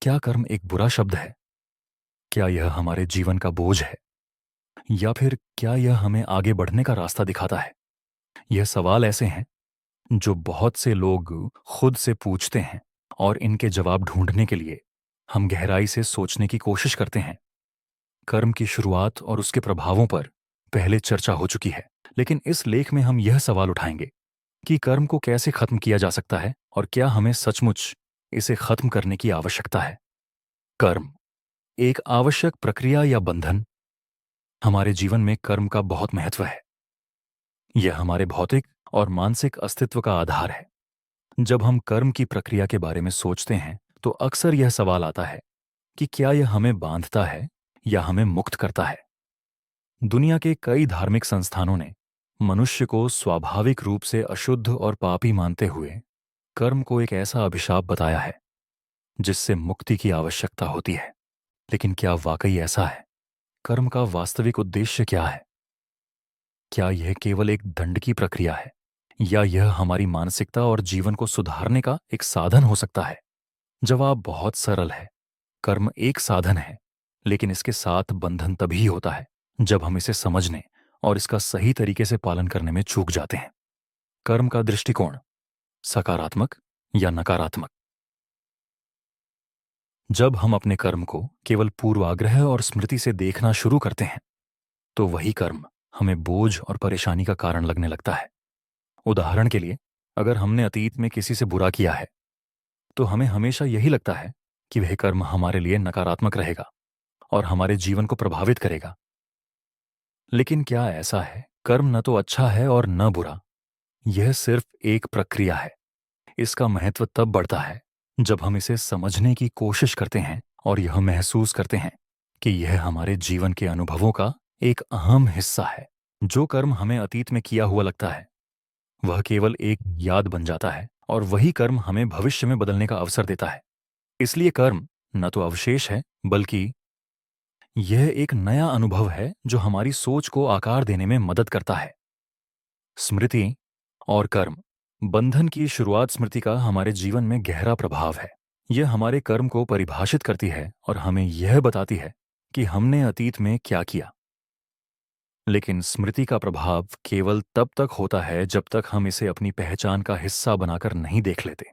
क्या कर्म एक बुरा शब्द है? क्या यह हमारे जीवन का बोझ है? या फिर क्या यह हमें आगे बढ़ने का रास्ता दिखाता है? यह सवाल ऐसे हैं जो बहुत से लोग खुद से पूछते हैं, और इनके जवाब ढूंढने के लिए हम गहराई से सोचने की कोशिश करते हैं। कर्म की शुरुआत और उसके प्रभावों पर पहले चर्चा हो चुकी है, लेकिन इस लेख में हम यह सवाल उठाएंगे कि कर्म को कैसे खत्म किया जा सकता है और क्या हमें सचमुच इसे खत्म करने की आवश्यकता है। कर्म एक आवश्यक प्रक्रिया या बंधन। हमारे जीवन में कर्म का बहुत महत्व है। यह हमारे भौतिक और मानसिक अस्तित्व का आधार है। जब हम कर्म की प्रक्रिया के बारे में सोचते हैं तो अक्सर यह सवाल आता है कि क्या यह हमें बांधता है या हमें मुक्त करता है। दुनिया के कई धार्मिक संस्थानों ने मनुष्य को स्वाभाविक रूप से अशुद्ध और पापी मानते हुए कर्म को एक ऐसा अभिशाप बताया है जिससे मुक्ति की आवश्यकता होती है। लेकिन क्या वाकई ऐसा है? कर्म का वास्तविक उद्देश्य क्या है? क्या यह केवल एक दंड की प्रक्रिया है, या यह हमारी मानसिकता और जीवन को सुधारने का एक साधन हो सकता है? जवाब बहुत सरल है। कर्म एक साधन है, लेकिन इसके साथ बंधन तभी होता है जब हम इसे समझने और इसका सही तरीके से पालन करने में चूक जाते हैं। कर्म का दृष्टिकोण सकारात्मक या नकारात्मक? जब हम अपने कर्म को केवल पूर्वाग्रह और स्मृति से देखना शुरू करते हैं तो वही कर्म हमें बोझ और परेशानी का कारण लगने लगता है। उदाहरण के लिए, अगर हमने अतीत में किसी से बुरा किया है तो हमें हमेशा यही लगता है कि वह कर्म हमारे लिए नकारात्मक रहेगा और हमारे जीवन को प्रभावित करेगा। लेकिन क्या ऐसा है? कर्म न तो अच्छा है और न बुरा। यह सिर्फ एक प्रक्रिया है। इसका महत्व तब बढ़ता है जब हम इसे समझने की कोशिश करते हैं और यह महसूस करते हैं कि यह हमारे जीवन के अनुभवों का एक अहम हिस्सा है। जो कर्म हमें अतीत में किया हुआ लगता है वह केवल एक याद बन जाता है, और वही कर्म हमें भविष्य में बदलने का अवसर देता है। इसलिए कर्म न तो अवशेष है, बल्कि यह एक नया अनुभव है जो हमारी सोच को आकार देने में मदद करता है। स्मृति और कर्म बंधन की शुरुआत। स्मृति का हमारे जीवन में गहरा प्रभाव है। यह हमारे कर्म को परिभाषित करती है और हमें यह बताती है कि हमने अतीत में क्या किया। लेकिन स्मृति का प्रभाव केवल तब तक होता है जब तक हम इसे अपनी पहचान का हिस्सा बनाकर नहीं देख लेते।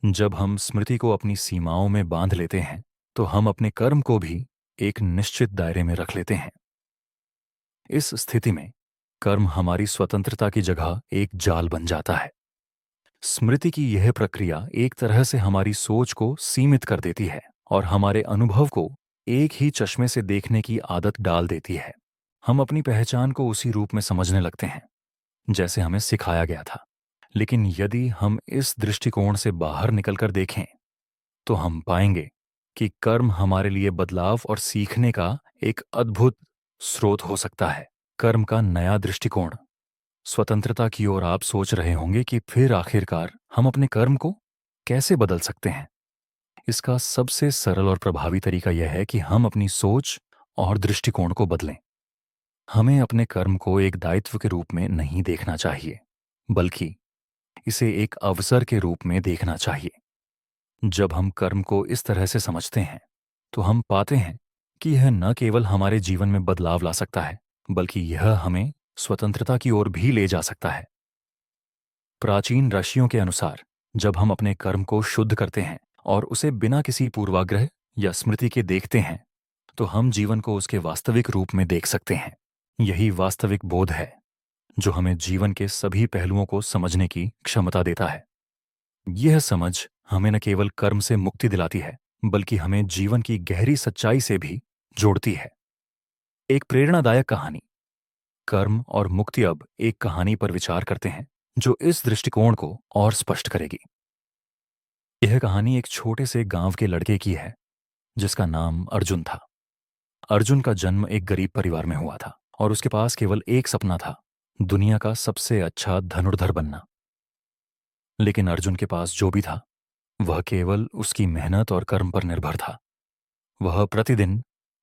जब हम स्मृति को अपनी सीमाओं में बांध लेते हैं तो हम अपने कर्म को भी एक निश्चित दायरे में रख लेते हैं। इस स्थिति में कर्म हमारी स्वतंत्रता की जगह एक जाल बन जाता है। स्मृति की यह प्रक्रिया एक तरह से हमारी सोच को सीमित कर देती है और हमारे अनुभव को एक ही चश्मे से देखने की आदत डाल देती है। हम अपनी पहचान को उसी रूप में समझने लगते हैं जैसे हमें सिखाया गया था। लेकिन यदि हम इस दृष्टिकोण से बाहर निकलकर देखें तो हम पाएंगे कि कर्म हमारे लिए बदलाव और सीखने का एक अद्भुत स्रोत हो सकता है। कर्म का नया दृष्टिकोण स्वतंत्रता की ओर। आप सोच रहे होंगे कि फिर आखिरकार हम अपने कर्म को कैसे बदल सकते हैं। इसका सबसे सरल और प्रभावी तरीका यह है कि हम अपनी सोच और दृष्टिकोण को बदलें। हमें अपने कर्म को एक दायित्व के रूप में नहीं देखना चाहिए, बल्कि इसे एक अवसर के रूप में देखना चाहिए। जब हम कर्म को इस तरह से समझते हैं तो हम पाते हैं कि यह न केवल हमारे जीवन में बदलाव ला सकता है, बल्कि यह हमें स्वतंत्रता की ओर भी ले जा सकता है। प्राचीन ऋषियों के अनुसार जब हम अपने कर्म को शुद्ध करते हैं और उसे बिना किसी पूर्वाग्रह या स्मृति के देखते हैं तो हम जीवन को उसके वास्तविक रूप में देख सकते हैं। यही वास्तविक बोध है जो हमें जीवन के सभी पहलुओं को समझने की क्षमता देता है। यह समझ हमें न केवल कर्म से मुक्ति दिलाती है, बल्कि हमें जीवन की गहरी सच्चाई से भी जोड़ती है। एक प्रेरणादायक कहानी कर्म और मुक्ति। अब एक कहानी पर विचार करते हैं जो इस दृष्टिकोण को और स्पष्ट करेगी। यह कहानी एक छोटे से गांव के लड़के की है जिसका नाम अर्जुन था। अर्जुन का जन्म एक गरीब परिवार में हुआ था और उसके पास केवल एक सपना था, दुनिया का सबसे अच्छा धनुर्धर बनना। लेकिन अर्जुन के पास जो भी था वह केवल उसकी मेहनत और कर्म पर निर्भर था। वह प्रतिदिन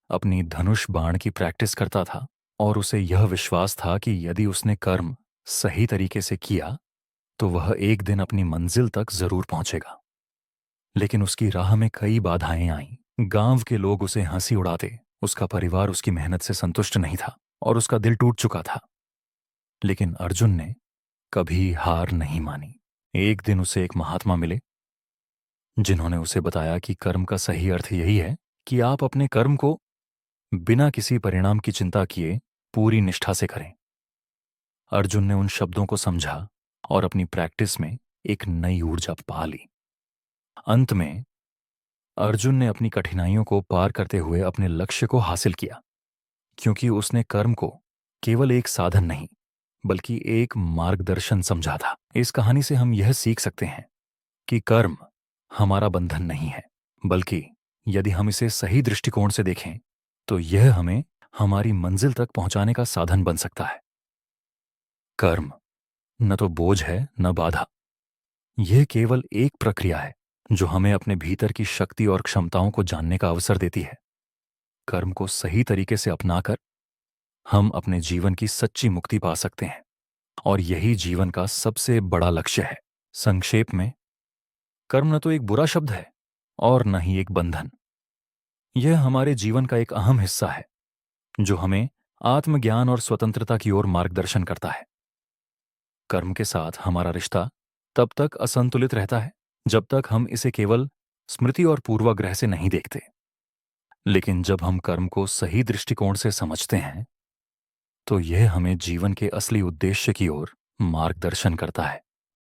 अपनी धनुष बाण की प्रैक्टिस करता था और उसे यह विश्वास था कि यदि उसने कर्म सही तरीके से किया तो वह एक दिन अपनी मंजिल तक जरूर पहुंचेगा। लेकिन उसकी राह में कई बाधाएं आईं। गांव के लोग उसे हंसी उड़ाते, उसका परिवार उसकी मेहनत से संतुष्ट नहीं था और उसका दिल टूट चुका था। लेकिन अर्जुन ने कभी हार नहीं मानी। एक दिन उसे एक महात्मा मिले जिन्होंने उसे बताया कि कर्म का सही अर्थ यही है कि आप अपने कर्म को बिना किसी परिणाम की चिंता किए पूरी निष्ठा से करें। अर्जुन ने उन शब्दों को समझा और अपनी प्रैक्टिस में एक नई ऊर्जा पा ली। अंत में अर्जुन ने अपनी कठिनाइयों को पार करते हुए अपने लक्ष्य को हासिल किया, क्योंकि उसने कर्म को केवल एक साधन नहीं बल्कि एक मार्गदर्शन समझा था। इस कहानी से हम यह सीख सकते हैं कि कर्म हमारा बंधन नहीं है, बल्कि यदि हम इसे सही दृष्टिकोण से देखें तो यह हमें हमारी मंजिल तक पहुंचाने का साधन बन सकता है। कर्म न तो बोझ है न बाधा, यह केवल एक प्रक्रिया है जो हमें अपने भीतर की शक्ति और क्षमताओं को जानने का अवसर देती है। कर्म को सही तरीके से अपनाकर हम अपने जीवन की सच्ची मुक्ति पा सकते हैं, और यही जीवन का सबसे बड़ा लक्ष्य है। संक्षेप में, कर्म न तो एक बुरा शब्द है और न ही एक बंधन। यह हमारे जीवन का एक अहम हिस्सा है जो हमें आत्मज्ञान और स्वतंत्रता की ओर मार्गदर्शन करता है। कर्म के साथ हमारा रिश्ता तब तक असंतुलित रहता है जब तक हम इसे केवल स्मृति और पूर्वाग्रह से नहीं देखते। लेकिन जब हम कर्म को सही दृष्टिकोण से समझते हैं तो यह हमें जीवन के असली उद्देश्य की ओर मार्गदर्शन करता है।